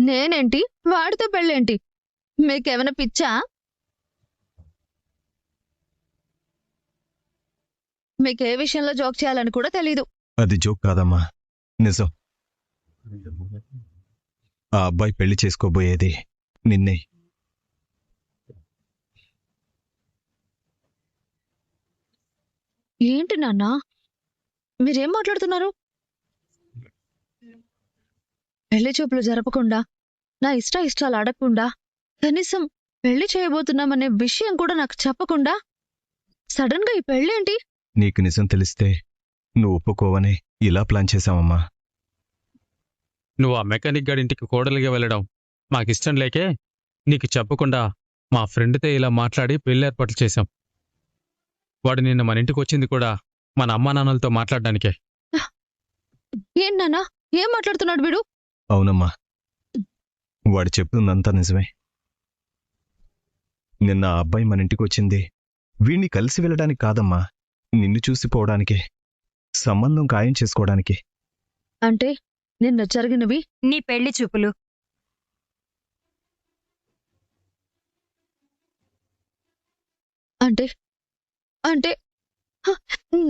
నేనేంటి వాడితో పెళ్ళేంటి? మీకేమైనా పిచ్చా? మీకే విషయంలో జోక్ చేయాలని కూడా తెలీదు. అది జోక్ కాదమ్మా, నిజం. ఆ అబ్బాయి పెళ్లి చేసుకోబోయేది నిన్నే. ఏంటి నాన్న మీరేం మాట్లాడుతున్నారు? పెళ్లి చూపులు జరపకుండా, నా ఇష్టాలు అడగకుండా, కనీసం పెళ్లి చేయబోతున్నామనే విషయం కూడా నాకు చెప్పకుండా సడన్ గా ఈ పెళ్ళేంటి? నీకు నిజం తెలిస్తే నువ్వు ఒప్పుకోవని ఇలా ప్లాన్ చేశావమ్మా. నువ్వు ఆ మెకానిక్ గాడింటికి కోడలిగా వెళ్ళడం మాకిష్టం లేకే నీకు చెప్పకుండా మా ఫ్రెండ్తో ఇలా మాట్లాడి పెళ్లి ఏర్పాట్లు చేశాం. వాడు నిన్న మన ఇంటికి వచ్చింది కూడా మన అమ్మా నాన్నలతో మాట్లాడడానికే. ఏం నాన్నా ఏం మాట్లాడుతున్నాడు వీడు? అవునమ్మా, వాడు చెప్తుందంతా నిజమే. నిన్న ఆ అబ్బాయి మన ఇంటికి వచ్చింది వీణ్ణి కలిసి వెళ్ళడానికి కాదమ్మా, నిన్ను చూసిపోవడానికే, సంబంధం ఖాయం చేసుకోవడానికి. అంటే నిన్న జరిగినవి నీ పెళ్లి చూపులు. అంటే అంటే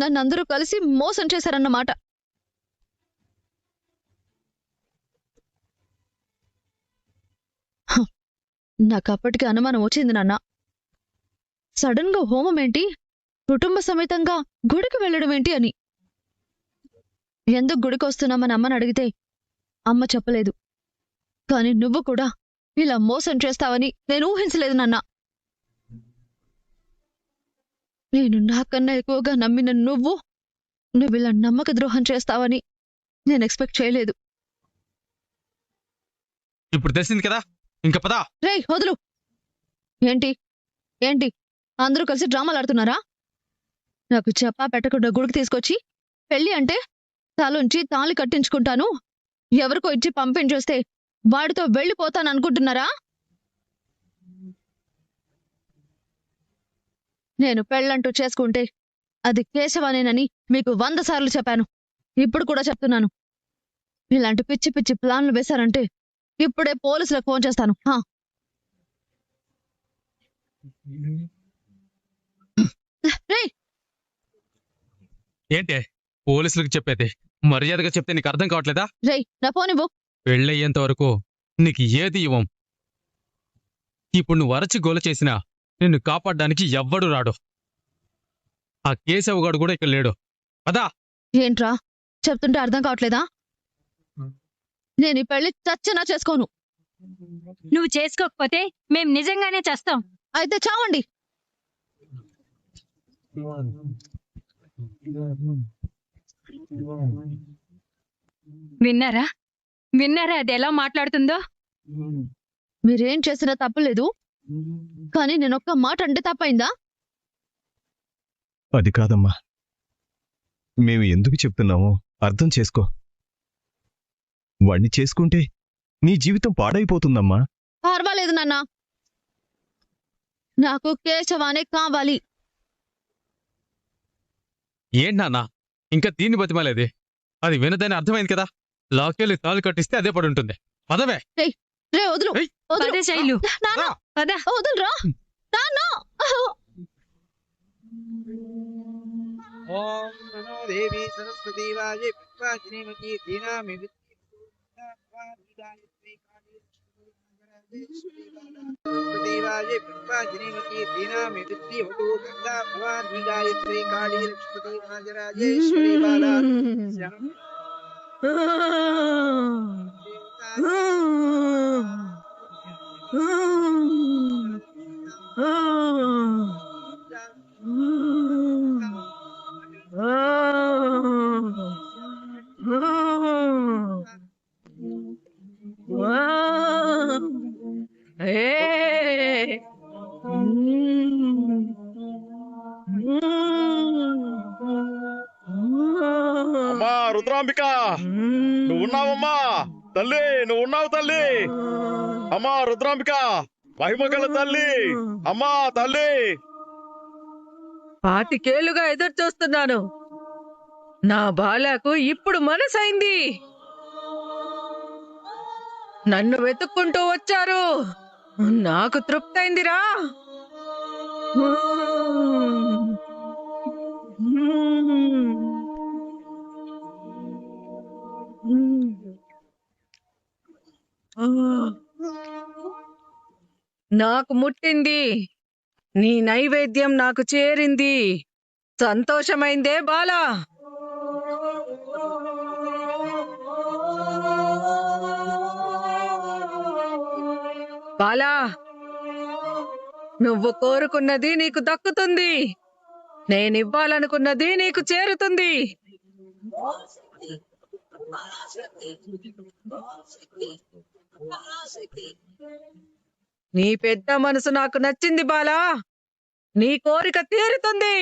నన్నందరూ కలిసి మోసం చేశారన్నమాట. నాకప్పటికి అనుమానం వచ్చింది నాన్న. సడన్ గా హోమం ఏంటి, కుటుంబ సమేతంగా గుడికి వెళ్ళడం ఏంటి అని. ఎందుకు గుడికి వస్తున్నామని అమ్మని అడిగితే అమ్మ చెప్పలేదు. కాని నువ్వు కూడా ఇలా మోసం చేస్తావని నేను ఊహించలేదు నాన్న. నేను నాకన్నా ఎక్కువగా నమ్మిన నువ్వు ఇలా నమ్మక ద్రోహం చేస్తావని నేను ఎక్స్పెక్ట్ చేయలేదు. ఇప్పుడు తెలిసింది కదా, ఇంకా పదా. రేయ్ వదులు. ఏంటి ఏంటి అందరూ కలిసి డ్రామాలు ఆడుతున్నారా? నాకు చెప్పా పెట్టకుండా గుడికి తీసుకొచ్చి పెళ్లి అంటే తలుంచి తాళి కట్టించుకుంటాను, ఎవరికో ఇచ్చి పంపించేస్తే వాడితో వెళ్ళిపోతాననుకుంటున్నారా? నేను పెళ్ళంటూ చేసుకుంటే అది కేశవానేనని మీకు 100 సార్లు చెప్పాను. ఇప్పుడు కూడా చెప్తున్నాను. ఇలాంటి పిచ్చి పిచ్చి ప్లాన్లు వేశారంటే ఇప్పుడే పోలీసులకు ఫోన్ చేస్తాను. ఏంటే పోలీసులకు చెప్పేది? మర్యాదగా చెప్తే నీకు అర్థం కావట్లేదా? రేయ్ నా ఫోన్ ఇవ్వు. పెళ్ళయ్యేంత వరకు నీకు ఏది ఇవ్వం. ఇప్పుడు నువ్వు అరచి గోల చేసినా నిన్ను కాపాడ్డానికి ఎవ్వడు రాడు. ఆ కేశవగాడు కూడా ఇక్కడ లేడు. పదా. ఏంట్రా చెప్తుంటే అర్థం కావట్లేదా? నేను ఈ పెళ్లి చచ్చినా చేసుకోను. నువ్వు చేసుకోకపోతే మేం నిజంగానే చేస్తాం. అయితే చావండి. విన్నారా విన్నారా అది ఎలా మాట్లాడుతుందో? మీరేం చేసినా తప్పలేదు, కానీ నేనొక్క మాట అంటే తప్పైందా? అది కాదమ్మా, మేము ఎందుకు చెప్తున్నామో అర్థం చేసుకో. వాణ్ణి చేసుకుంటే నీ జీవితం పాడైపోతుందమ్మా. పర్వాలేదు నాన్న, నాకు కేశవానే కావాలి. ఏంటన్నా ఇంకా దీన్ని బతిమాలేది? అది వినదని అర్థమైంది కదా. లాకెళ్ళి తాళి కట్టిస్తే అదే పడి ఉంటుంది. పదవే. రే వదులు. ఏయ్. వదులు. పద శైలు, నాన్న, పద. వదులురా నాన్న. ఓం నమో దేవి సరస్వతి వాజే పుష్పాశ్రీమతి దీనామి సరస్వతి వాజే పుష్పాశ్రీమతి దీనామి విద్యవతు గంగా భవాని గాయత్రి కాళీ లక్ష్మీ రాజరాజేశ్వరి బాలా అమ్మా రుద్రాంబిక, నువ్వున్నావమ్మా తల్లి, నువ్వున్నావు తల్లి. అమ్మా రుద్రాంబిక, మహిమగల తల్లి, అమ్మా తల్లి. 25 ఏళ్లుగా ఎదురు చూస్తున్నాను. నా బాలకు ఇప్పుడు మనసైంది. నన్ను వెతుక్కుంటూ వచ్చారు. నాకు తృప్తయిందిరా. నాకు ముట్టింది. నీ నైవేద్యం నాకు చేరింది. సంతోషమైందే బాలా? బాలా, నువ్వు కోరుకున్నది నీకు దక్కుతుంది. నేనివ్వాలనుకున్నది నీకు చేరుతుంది. నీ పెద్ద మనసు నాకు నచ్చింది బాలా. నీ కోరిక తీరుతుంది.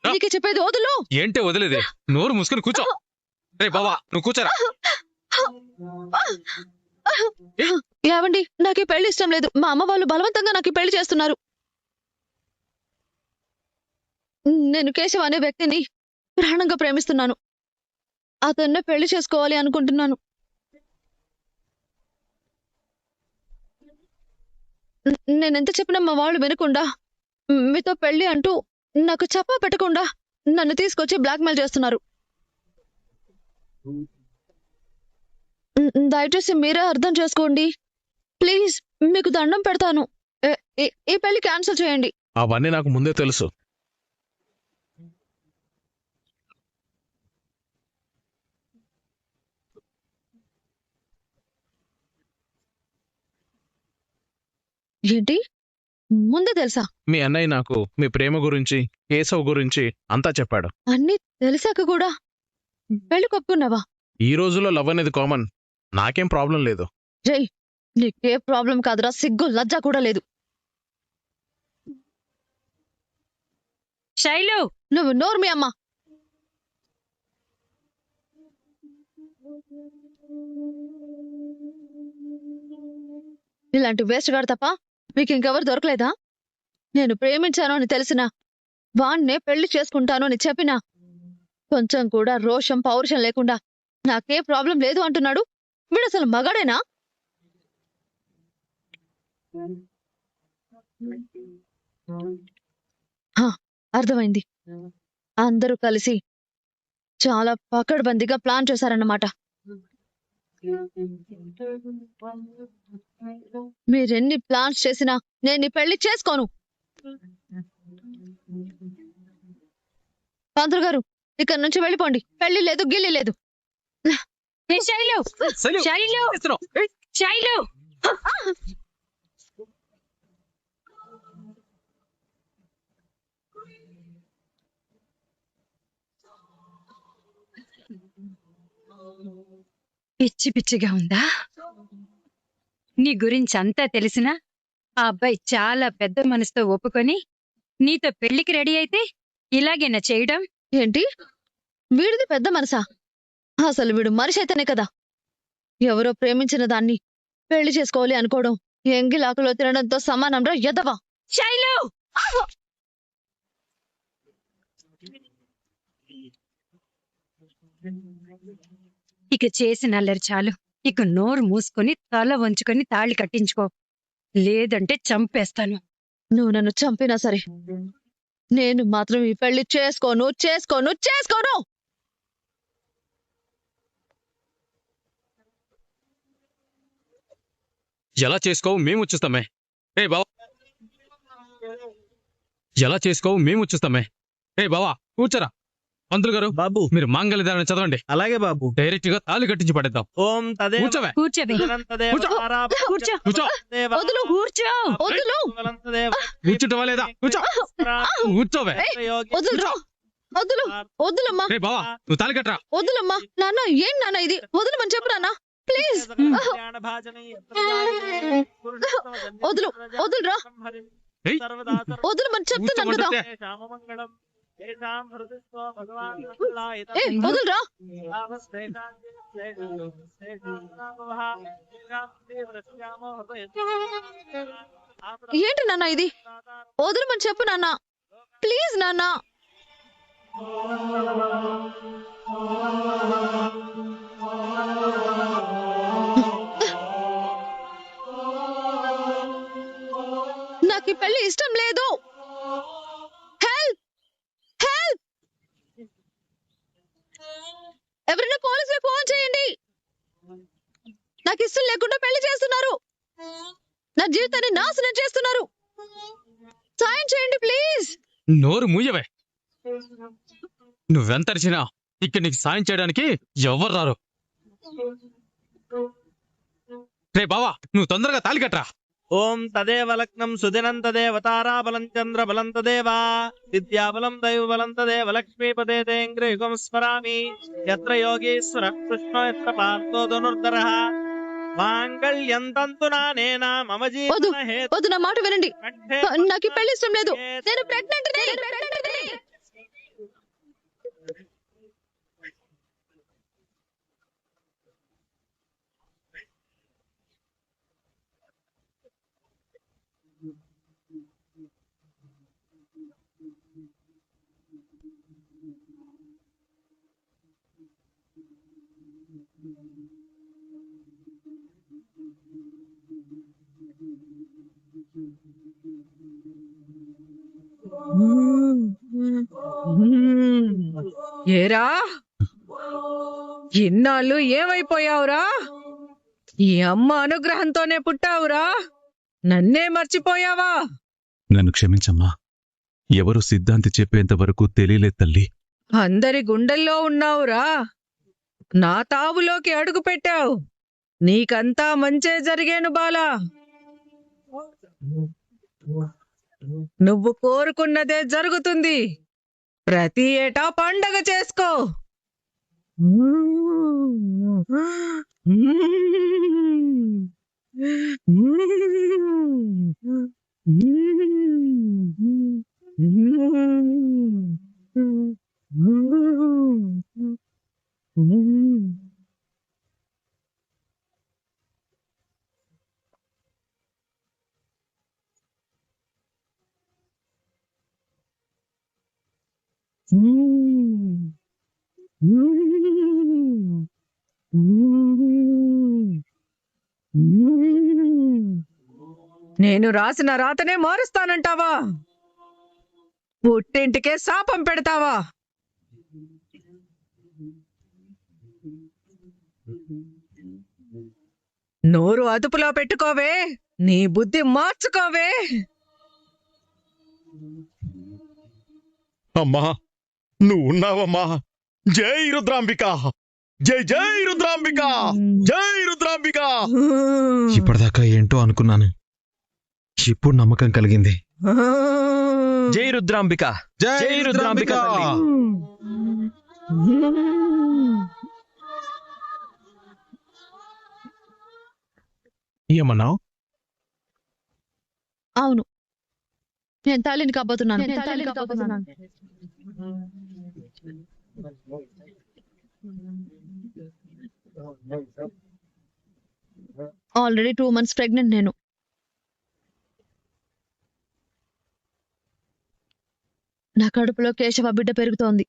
నీకు చెప్పేది వదులు. ఏంటే వదిలేదే? నోరు మూసుకొని కూర్చో. రే బావా, నువ్వు కూర్చోరా. ఏవండి, నాకు ఈ పెళ్లి ఇష్టం లేదు. మా అమ్మ వాళ్ళు బలవంతంగా నాకు ఈ పెళ్లి చేస్తున్నారు. నేను కేశవ్ అనే వ్యక్తిని ప్రాణంగా ప్రేమిస్తున్నాను. అతన్నే పెళ్లి చేసుకోవాలి అనుకుంటున్నాను. నేనెంత చెప్పినా మా వాళ్ళు వినకుండా, మీతో పెళ్లి అంటూ నాకు చెప్పా పెట్టకుండా నన్ను తీసుకొచ్చి బ్లాక్మెయిల్ చేస్తున్నారు. దయచేసి మీరే అర్థం చేసుకోండి ప్లీజ్. మీకు దండం పెడతాను. ఈ పెళ్లి క్యాన్సిల్ చేయండి. అవన్నీ నాకు ముందే తెలుసు. ఏంటి? ముందే తెలుసా? మీ అన్నయ్య నాకు మీ ప్రేమ గురించి, కేశవ్ గురించి అంతా చెప్పాడు. అన్నీ తెలిసాక కూడా పెళ్లి కొప్పుకున్నావా? ఈ రోజుల్లో లవ్ అనేది కామన్. నాకేం ప్రాబ్లం లేదు. జై, నీకే ప్రాబ్లం కాదురా, సిగ్గు లజ్జ కూడా లేదు. శైలు, నువ్వు నోరు మీ అమ్మ. ఇలాంటి వేస్ట్ గాడు తప్ప మీకు ఇంకెవరు దొరకలేదా? నేను ప్రేమించాను అని తెలిసినా, వాణ్ణే పెళ్లి చేసుకుంటాను అని చెప్పినా కొంచెం కూడా రోషం పౌరుషం లేకుండా నాకే ప్రాబ్లం లేదు అంటున్నాడు. వీడు అసలు మగాడేనా? అర్థమైంది. అందరూ కలిసి చాలా పకడ్బందీగా ప్లాన్ చేశారన్నమాట. మీరెన్ని ప్లాన్స్ చేసినా నేను ఈ పెళ్లి చేసుకోను. పంతులు గారు, ఇక్కడ నుంచి వెళ్ళిపోండి. పెళ్లి లేదు, గిల్లి లేదు. ఏ శైలు, శైలు, శైలు. పిచ్చి పిచ్చిగా ఉందా? నీ గురించి అంతా తెలిసినా ఆ అబ్బాయి చాలా పెద్ద మనసుతో ఒప్పుకొని నీతో పెళ్లికి రెడీ అయితే ఇలాగేనా చేయడం? ఏంటి? వీడిది పెద్ద మనసా? అసలు వీడు మనిషి అయితేనే కదా. ఎవరో ప్రేమించిన దాన్ని పెళ్లి చేసుకోవాలి అనుకోవడం ఎంగిలాకులో తినడంతో సమానంరా ఎదవా. శైలు, ఇక చేసిన అల్లరి చాలు. ఇక నోరు మూసుకొని తల వంచుకొని తాళి కట్టించుకో, లేదంటే చంపేస్తాను. నువ్వు నన్ను చంపినా సరే నేను మాత్రం ఈ పెళ్లి చేసుకోను, చేసుకోను, చేసుకోను. ఎలా చేసుకోవు మేము వచ్చేస్తామే. ఏ బావా, ఎలా చేసుకోవు మేము వచ్చేస్తామే. ఏ బావా, కూర్చోరా. పంతులు గారు, బాబు, మీరు మాంగళ్యదానం చదవండి. అలాగే బాబు. డైరెక్ట్ గా తాళి కట్టించి పడేద్దాం. ఓం తదేవ కూర్చోవే. కూర్చోవే, కూర్చో. కూర్చో, కూర్చో. వదులు, కూర్చో, వదులు. కూర్చుంటావా లేదా? కూర్చో. కూర్చోవే. వదులురా, వదులు, వదులమ్మా, రే బావా, నువ్వు తాళి కట్టరా. వదులమ్మా. నాన్న, ఏం నాన్న ఇది? వదులమని చెప్పు నాన్న, ప్లీజ్. వదులు, వదులురా, ఏయ్, వదులమని చెప్తున్నాను కదా. కూర్చోమంటుంటే. ఏ, వదులురా. ఏంటి నాన్న ఇది? వదులమని చెప్పు నాన్న, ప్లీజ్ నాన్న. నాకు ఈ పెళ్లి ఇష్టం లేదు. Help, help! ఎవరైనా పోలీసులకు ఫోన్ చేయండి. నాకు ఇష్టం లేకుండా పెళ్లి చేస్తున్నారు. నా జీవితాన్ని నాశనం చేస్తున్నారు. సాయం చేయండి ప్లీజ్. నోరు మూయవే. నువ్వెంతరిచినా ఇక్కడ నీకు సాయం చేయడానికి ఎవరు రారు. రే బావా, నువ్వు తొందరగా తాళి కట్టరా. ఓం తదేవ లగ్నం సుదినం తదేవ తారాబలం చంద్రబలం తదేవ విద్యాబలం దైవబలం తదేవ లక్ష్మీపదే తేంగ్రయుగం స్మరామి. యత్ర యోగీశ్వర కృష్ణో యత్ర పార్థో ధనుర్ధరః మాంగళ్యం తంతునానేన మమ జీవన హేతు. వద్దు, నా మాట వినండి. నాకు ఈ పెళ్లి ఇష్టం లేదు. నేను ప్రెగ్నెంట్. ఏరా, ఇన్నాళ్ళు ఏమైపోయావురా? ఈ అమ్మ అనుగ్రహంతోనే పుట్టావురా, నన్నే మర్చిపోయావా? నన్ను క్షమించమ్మా. ఎవరు సిద్ధాంతి చెప్పేంత వరకు తెలియలేదు తల్లి. అందరి గుండెల్లో ఉన్నావురా, నా తావులోకి అడుగు పెట్టావు. నీకంతా మంచే జరిగేను బాలా. నువ్వు కోరుకున్నదే జరుగుతుంది. ప్రతి ఏటా పండగ చేసుకో. నేను రాసిన రాతనే మారుస్తానంటావా? పుట్టింటికే శాపం పెడతావా? నోరు అదుపులో పెట్టుకోవే, నీ బుద్ధి మార్చుకోవే. అమ్మా, నువ్వు ఉన్నావమ్మా. జై రుద్రాంబిక, జై జై రుద్రాంబిక, జై రుద్రాంబిక. ఇప్పటిదాకా ఏంటో అనుకున్నాను, ఇప్పుడు నమ్మకం కలిగింది. జై రుద్రాంబిక, జై రుద్రాంబిక తల్లి. ఏమన్నావు? అవును, నేను తాళిని కాబోతున్నాను. ఆల్రెడీ 2 months ప్రెగ్నెంట్ నేను. నా కడుపులో కేశవ బిడ్డ పెరుగుతోంది.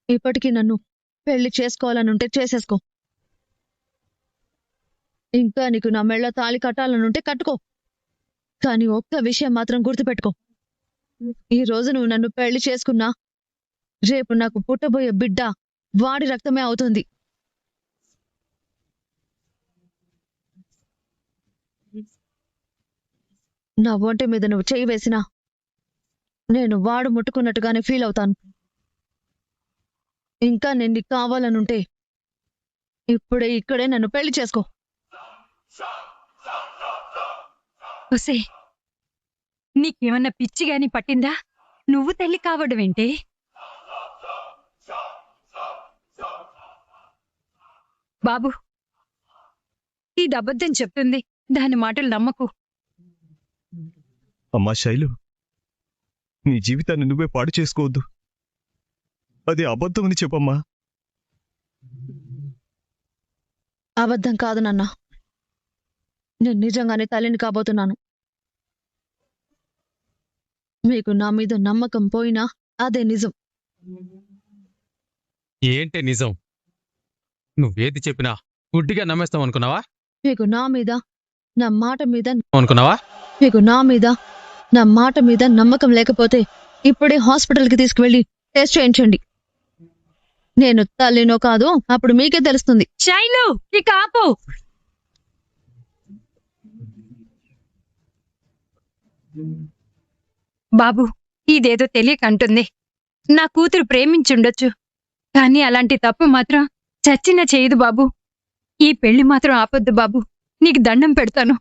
ఇప్పటికీ నన్ను పెళ్లి చేసుకోవాలనుంటే చేసేసుకో. ఇంకా నీకు నా మెళ్ళ తాళి కట్టాలనుంటే కట్టుకో. కానీ ఒక్క విషయం మాత్రం గుర్తుపెట్టుకో, ఈ రోజు నువ్వు నన్ను పెళ్లి చేసుకున్నా రేపు నాకు పుట్టబోయే బిడ్డ వాడి రక్తమే అవుతుంది. నా ఒంటి మీద నువ్వు చేయి వేసినా నేను వాడు ముట్టుకున్నట్టుగానే ఫీల్ అవుతాను. ఇంకా నేను నీకు కావాలనుంటే ఇప్పుడే ఇక్కడే నన్ను పెళ్లి చేసుకో. ఒసే, నీకేమన్నా పిచ్చి గాని పట్టిందా? నువ్వు తల్లి కావడమేంటే? బాబు, ఇది అబద్ధం చెప్తుంది, దాని మాటలు నమ్మకు. అమ్మా శైలు, నీ జీవితాన్ని నువ్వే పాడు చేసుకోవద్దు. అది అబద్ధం అని చెప్పమ్మా. అబద్ధం కాదు నాన్న, నేను నిజంగానే తల్లిని కాబోతున్నాను. మీకు నా మీద నమ్మకం పోయినా అదే నిజం. ఏంటే నిజం? నువ్వేది చెప్పినా గుడ్డిగా నమ్మేస్తాం అనుకున్నావా? మీకు నా మీద నా మాట మీద అనుకున్నావా? మీకు నా మీద నా మాట మీద నమ్మకం లేకపోతే ఇప్పుడే హాస్పిటల్కి తీసుకువెళ్ళి టెస్ట్ చేయించండి. నేను తల్లినో కాదు అప్పుడు మీకే తెలుస్తుంది. శైలు, ఇక ఆపు. బాబు, ఇదేదో తెలియక అంటుంది. నా కూతురు ప్రేమించుండొచ్చు, కానీ అలాంటి తప్పు మాత్రం చచ్చినా చేయదు బాబు. ఈ పెళ్లి మాత్రం ఆపొద్దు బాబు, నీకు దండం పెడతాను.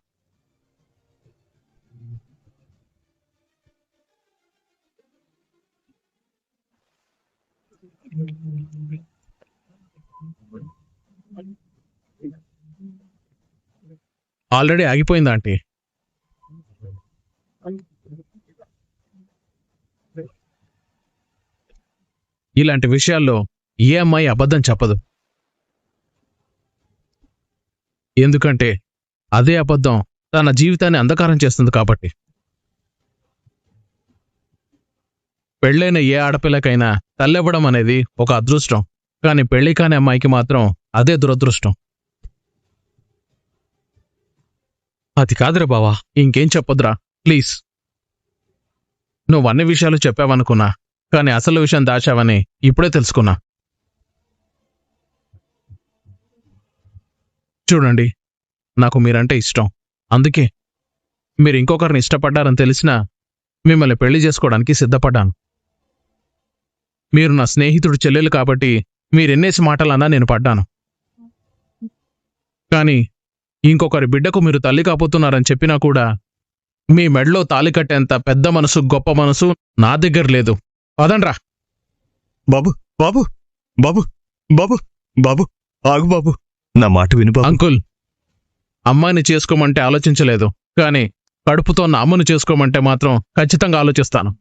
ఆల్రెడీ ఆగిపోయిందా ఆంటీ? ఇలాంటి విషయాల్లో ఏ అమ్మాయి అబద్ధం చెప్పదు. ఎందుకంటే అదే అబద్ధం తన జీవితాన్ని అంధకారం చేస్తుంది కాబట్టి. పెళ్ళైన ఏ ఆడపిల్లకైనా తల్లెవ్వడం అనేది ఒక అదృష్టం, కానీ పెళ్లి కాని అమ్మాయికి మాత్రం అదే దురదృష్టం. అది కాదురా బావా, ఇంకేం చెప్పొద్దురా ప్లీజ్. నువ్వు అన్ని విషయాలు చెప్పావనుకున్నా, కానీ అసలు విషయం దాచావని ఇప్పుడే తెలుసుకున్నా. చూడండి, నాకు మీరంటే ఇష్టం. అందుకే మీరు ఇంకొకరిని ఇష్టపడ్డారని తెలిసినా మిమ్మల్ని పెళ్లి చేసుకోవడానికి సిద్ధపడ్డాను. మీరు నా స్నేహితుడు చెల్లెలు కాబట్టి మీరెన్నేసి మాటలన్నా నేను పడ్డాను. కానీ ఇంకొకరి బిడ్డకు మీరు తల్లి కాబోతున్నారని చెప్పినా కూడా మీ మెడలో తాళి కట్టేంత పెద్ద మనసు, గొప్ప మనసు నా దగ్గర లేదు. పదండ్రా. బాబు బాబు బాబు బాబు బాబు ఆగు బాబు, నా మాట విను బాబు. అంకుల్, అమ్మాయిని చేసుకోమంటే ఆలోచించలేదు, కానీ కడుపుతో నా అమ్మను చేసుకోమంటే మాత్రం ఖచ్చితంగా ఆలోచిస్తాను.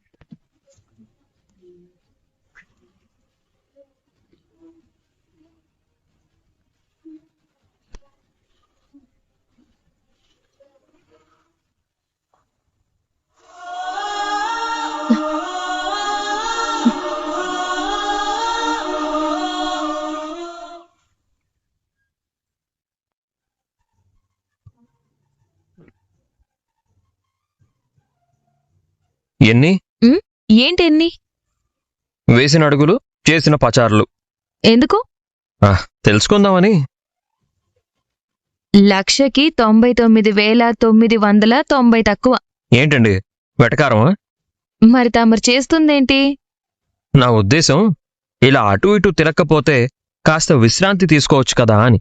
ఎన్ని ఏంటెన్ని? వేసిన అడుగులు, చేసిన పచారులు ఎందుకు? తెలుసుకుందామని. 1,99,990 తక్కువ. ఏంటండి వెటకారమా? మరి తమరు చేస్తుందేంటి? నా ఉద్దేశం, ఇలా అటు ఇటు తిరక్కపోతే కాస్త విశ్రాంతి తీసుకోవచ్చు కదా అని.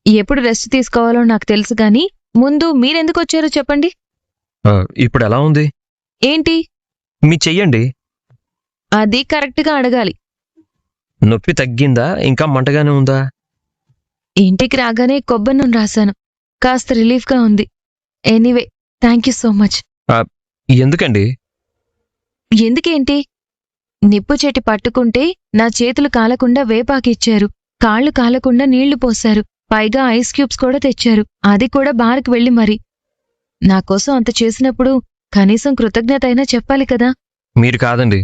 ఎప్పుడు రెస్ట్ తీసుకోవాలో నాకు తెలుసు గాని ముందు మీరెందుకు వచ్చారో చెప్పండి. ఇప్పుడు ఎలా ఉంది? ఏంటి? మీ చెయ్యండి. అది కరెక్ట్గా అడగాలి. నొప్పి తగ్గిందా, ఇంకా మంటగానే ఉందా? ఇంటికి రాగానే కొబ్బరి నూనె రాశాను, కాస్త రిలీఫ్గా ఉంది. Anyway, thank you so much. ఎందుకండి? ఎందుకేంటి? నిప్పు చెట్టి పట్టుకుంటే నా చేతులు కాలకుండా వేపాకిచ్చారు, కాళ్ళు కాలకుండా నీళ్లు పోశారు, పైగా ఐస్ క్యూబ్స్ కూడా తెచ్చారు, అది కూడా బార్కి వెళ్ళి మరి. నాకోసం అంత చేసినప్పుడు కనీసం కృతజ్ఞత అయినా చెప్పాలి కదా. మీరు కాదండి,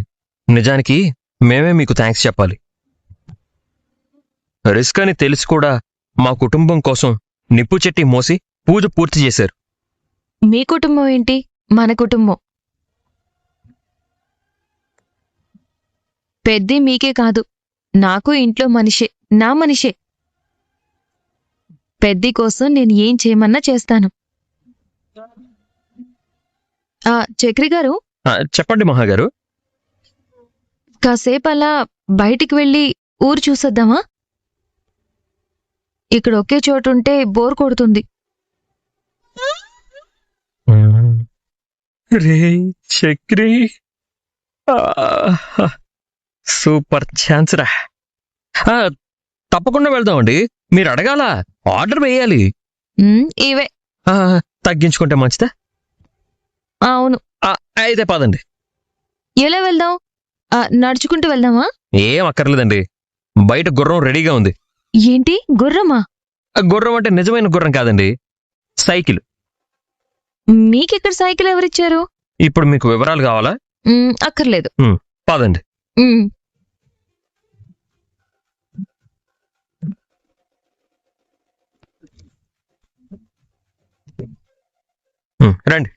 నిజానికి మేమే మీకు థ్యాంక్స్ చెప్పాలి. రిస్క్ అని తెలిసి కూడా మా కుటుంబం కోసం నిప్పు చెట్టి మోసి పూజ పూర్తి చేశారు. మీ కుటుంబం ఏంటి, మన కుటుంబం. పెద్ది మీకే కాదు, నాకు ఇంట్లో మనిషే, నా మనిషే. పెద్ది కోసం నేను ఏం చేయమన్నా చేస్తాను. చక్రి గారు, చెప్పండి మహాగారు. కాసేపు అలా బయటికి వెళ్ళి ఊరు చూసొద్దామా? ఇక్కడ ఒకే చోటుంటే బోర్ కొడుతుంది. రే చక్రి, సూపర్ ఛాన్స్ రా. తప్పకుండా వెళ్దామండి. మీరు అడగాల, ఆర్డర్ వేయాలి. ఇవే తగ్గించుకుంటే మంచిదా? అవును. అయితే పదండి. ఎలా వెళ్దాం? నడుచుకుంటూ వెళ్దామా? ఏం అక్కర్లేదండి, బయట గుర్రం రెడీగా ఉంది. ఏంటి గుర్రమా? గుర్రం అంటే నిజమైన గుర్రం కాదండి, సైకిల్. మీకెక్కడ సైకిల్ ఎవరిచ్చారు? ఇప్పుడు మీకు వివరాలు కావాలా? అక్కర్లేదు. పదండి. మ్, రండి.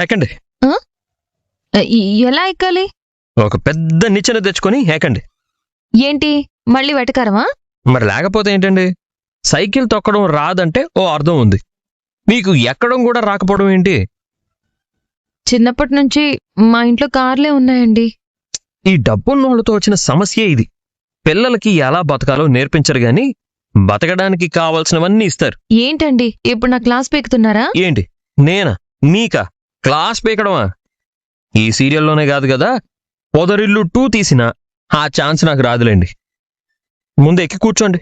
ఎక్కండి. ఎలా ఎక్కాలి? ఒక పెద్ద నిచ్చెన తెచ్చుకొని ఎక్కండి. ఏంటి మళ్ళీ వెటకారమా? మరి లేకపోతే ఏంటండి? సైకిల్ తొక్కడం రాదంటే ఓ అర్థం ఉంది. మీకు ఎక్కడం కూడా రాకపోవడం ఏంటి? చిన్నప్పటి నుంచి మా ఇంట్లో కార్లే ఉన్నాయండి. ఈ డబ్బున్నోళ్ళతో వచ్చిన సమస్యే ఇది. పిల్లలకి ఎలా బతకాలో నేర్పించరు గాని బతకడానికి కావాల్సినవన్నీ ఇస్తారు. ఏంటండి ఇప్పుడు నా క్లాస్ పీకుతున్నారా? ఏంటి నేనా మీకా క్లాస్ పీకడమా? ఈ సీరియల్లోనే కాదు కదా, పొదరిల్లు 2 తీసినా ఆ ఛాన్స్ నాకు రాదులేండి. ముందు ఎక్కి కూర్చోండి.